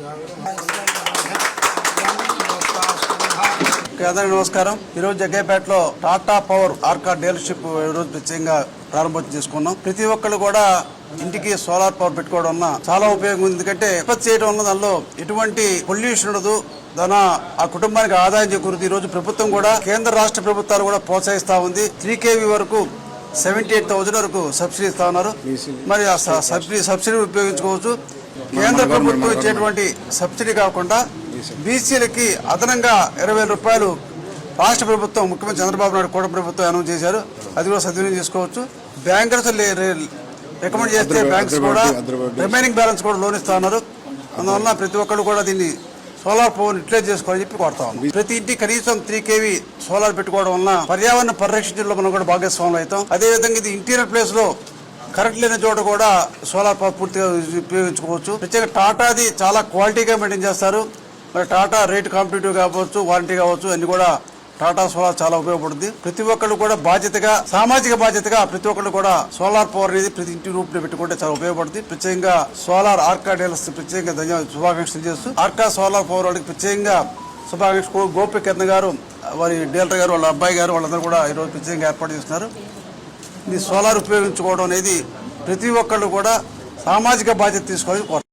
అందరికీ నమస్కారం. ఈరోజు జగ్గయ్యపేటలో టాటా పవర్ ఆర్కా డీలర్షిప్ ఈరోజు ప్రత్యేకంగా ప్రారంభోత్సవం చేసుకున్నాం. ప్రతి ఒక్కళ్ళు కూడా ఇంటికి సోలార్ పవర్ పెట్టుకోవడం వల్ల చాలా ఉపయోగం ఉంది. ఎందుకంటే ఉత్పత్తి చేయడం వల్ల దానిలో ఎటువంటి పొల్యూషన్ ఉండదు, దాని ఆ కుటుంబానికి ఆదాయం చేకూరుతుంది. ఈ రోజు ప్రభుత్వం కూడా కేంద్ర రాష్ట్ర ప్రభుత్వాలు కూడా ప్రోత్సహిస్తా ఉంది. 3 kV వరకు 78,000 వరకు సబ్సిడీ ఇస్తా ఉన్నారు. మరి ఆ సబ్సిడీ ఉపయోగించుకోవచ్చు. కేంద్ర ప్రభుత్వం ఇచ్చేటువంటి సబ్సిడీ కాకుండా బీసీలకి అదనంగా 20,000 రూపాయలు రాష్ట్ర ప్రభుత్వం ముఖ్యమంత్రి చంద్రబాబు నాయుడు కూడా ప్రభుత్వం అనౌన్స్ చేశారు. అది కూడా సద్వినియోగం చేసుకోవచ్చు. బ్యాంకర్స్ రికమెండ్ చేస్తే బ్యాంక్స్ కూడా రిమైనింగ్ బ్యాలెన్స్ కూడా లోన్ ఇస్తా ఉన్నారు. అందువల్ల ప్రతి ఒక్కరు కూడా దీన్ని సోలార్ పవర్ యూటిలైజ్ చేసుకోవాలని చెప్పి కోరుతాం. ప్రతి ఇంటికి కనీసం 3 kV సోలార్ పెట్టుకోవడం వల్ల పర్యావరణ పరిరక్షించడంలో మనం కూడా భాగస్వాములు అవుతాం. అదేవిధంగా ఇది ఇంటీరియర్ ప్లేస్ లో కరెంట్ లేని చోట కూడా సోలార్ పవర్ పూర్తిగా ఉపయోగించుకోవచ్చు. ప్రత్యేకంగా టాటాది చాలా క్వాలిటీగా మెయింటైన్ చేస్తారు. మరి టాటా రేట్ కాంపిటేటివ్ కావచ్చు, వారంటీ కావచ్చు, అన్ని కూడా టాటా సోలార్ చాలా ఉపయోగపడుతుంది. ప్రతి ఒక్కళ్ళు కూడా బాధ్యతగా, సామాజిక బాధ్యతగా ప్రతి ఒక్కళ్ళు కూడా సోలార్ పవర్ అనేది ప్రతి ఇంటి రూపంలో పెట్టుకుంటే చాలా ఉపయోగపడుతుంది. ప్రత్యేకంగా సోలార్ ఆర్కా డీలర్స్ ప్రత్యేకంగా ధన్యవాదాలు శుభాకాంక్షలు చేస్తూ ఆర్కా సోలార్ పవర్ వాళ్ళకి ప్రత్యేకంగా శుభాకాంక్షలు. గోపికర్ణ గారు, వారి డీలర్ గారు, వాళ్ళ అబ్బాయి గారు, వాళ్ళందరూ కూడా ఈరోజు ప్రత్యేకంగా ఏర్పాటు చేస్తున్నారు. ఈ సోలార్ ఉపయోగించుకోవడం అనేది ప్రతి ఒక్కళ్ళు కూడా సామాజిక బాధ్యత తీసుకోవాలని కోరుతున్నారు.